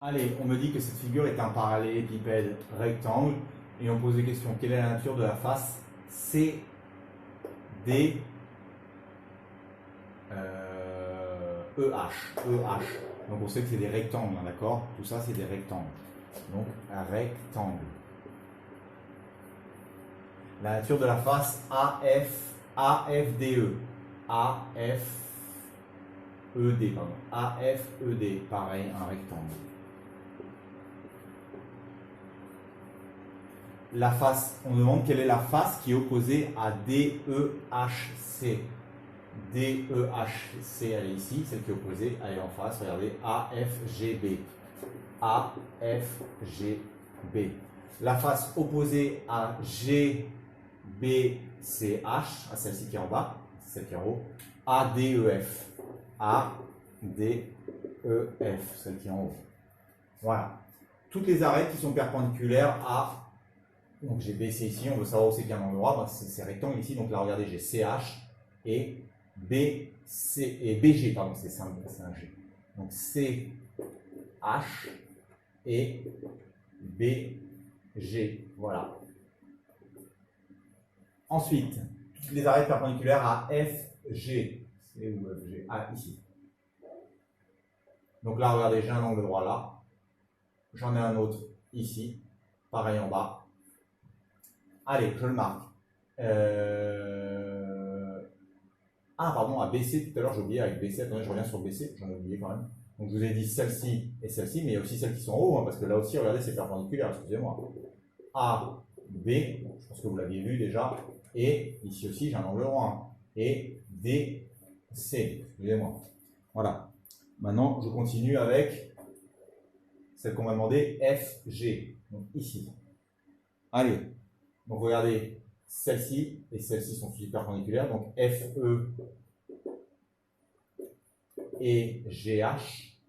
Allez, on me dit que cette figure est un parallélépipède rectangle et on pose des questions. Quelle est la nature de la face CD EH. Donc on sait que c'est des rectangles, hein, d'accord? Tout ça, c'est des rectangles. Donc un rectangle. La nature de la face AFDE. AFED, pareil, un rectangle. La face, on demande quelle est la face qui est opposée à DEHC. DEHC, elle est ici, celle qui est opposée, elle est en face, regardez, AFGB. AFGB. La face opposée à GBCH, à celle-ci qui est en bas, celle qui est en haut, ADEF. ADEF, celle qui est en haut. Voilà. Toutes les arêtes qui sont perpendiculaires à. Donc j'ai BC ici, on veut savoir où c'est qu'il y a un angle droit, c'est rectangle ici, donc là regardez j'ai CH et BC et BG, pardon, c'est un G. Donc CH et BG, voilà. Ensuite, toutes les arêtes perpendiculaires à FG, c'est où FG? Ah, ici. Donc là regardez, j'ai un angle droit là, j'en ai un autre ici, pareil en bas. Allez, je le marque. Ah, pardon, à BC, tout à l'heure, j'ai oublié avec BC. Attendez, je reviens sur BC, j'en ai oublié quand même. Donc, je vous ai dit celle-ci et celle-ci, mais il y a aussi celles qui sont en haut, hein, parce que là aussi, regardez, c'est perpendiculaire, excusez-moi. A, B, je pense que vous l'aviez vu déjà. Et ici aussi, j'ai un angle droit. Et D, C, excusez-moi. Voilà. Maintenant, je continue avec celle qu'on m'a demandé, F, G. Donc, ici. Allez. Donc regardez, celle-ci et celle-ci sont super perpendiculaires. Donc FE et GH.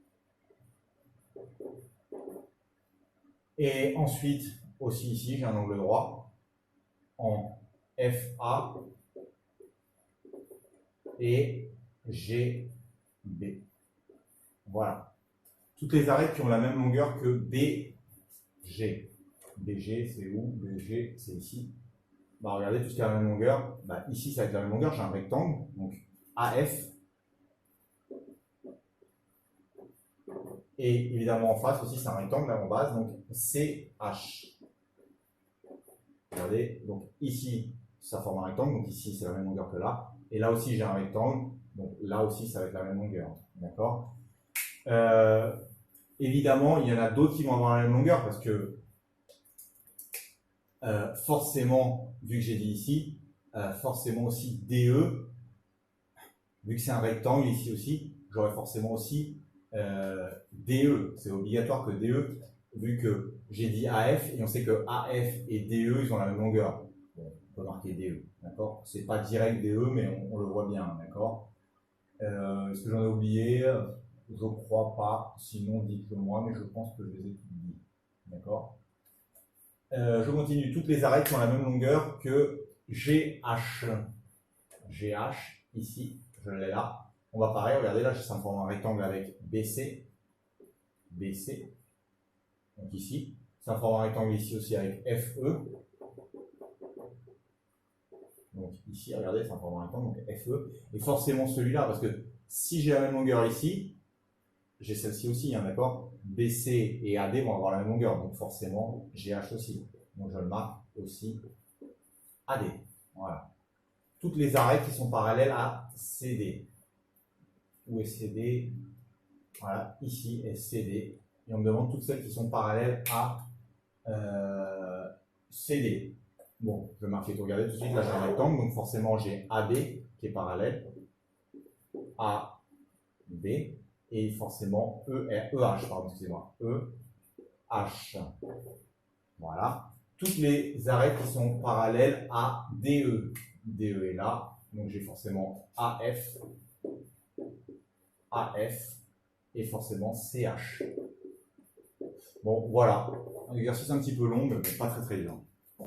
Et ensuite, aussi ici, j'ai un angle droit en FA et GB. Voilà. Toutes les arêtes qui ont la même longueur que BG. BG, c'est où? BG, c'est ici. Bah, regardez, tout ce qui a la même longueur. Bah, ici, ça va être la même longueur. J'ai un rectangle. Donc, AF. Et évidemment, en face aussi, c'est un rectangle là en base. Donc, CH. Regardez. Donc, ici, ça forme un rectangle. Donc, ici, c'est la même longueur que là. Et là aussi, j'ai un rectangle. Donc, là aussi, ça va être la même longueur. D'accord? Évidemment, il y en a d'autres qui vont avoir la même longueur parce que forcément, vu que j'ai dit ici, forcément aussi DE, vu que c'est un rectangle ici aussi, j'aurai forcément aussi DE. C'est obligatoire que DE, vu que j'ai dit AF, et on sait que AF et DE, ils ont la même longueur. Bon, on peut marquer DE, d'accord? C'est pas direct DE, mais on le voit bien, d'accord? Est-ce que j'en ai oublié? Je crois pas, sinon dites-le moi, mais je pense que je les ai toutes dit, d'accord? Je continue. Toutes les arêtes ont la même longueur que GH. GH, ici, je l'ai là. On va pareil, regardez là, ça me forme un rectangle avec BC. BC. Donc ici. Ça me forme un rectangle ici aussi avec FE. Donc ici, regardez, ça me forme un rectangle, donc FE. Et forcément celui-là, parce que si j'ai la même longueur ici, j'ai celle-ci aussi, hein, d'accord? BC et AD vont avoir la même longueur, donc forcément GH aussi. Donc je le marque aussi AD. Voilà. Toutes les arêtes qui sont parallèles à CD. Où est CD? Voilà, ici est CD. Et on me demande toutes celles qui sont parallèles à CD. Bon, je vais marquer tout. Regardez tout de suite, là j'ai un rectangle, donc forcément j'ai AD qui est parallèle. AB. Et forcément EH, pardon, excusez-moi. EH. Voilà. Toutes les arêtes qui sont parallèles à DE. DE est là. Donc j'ai forcément AF. AF. Et forcément CH. Bon, voilà. Un exercice un petit peu long, mais pas très très dur.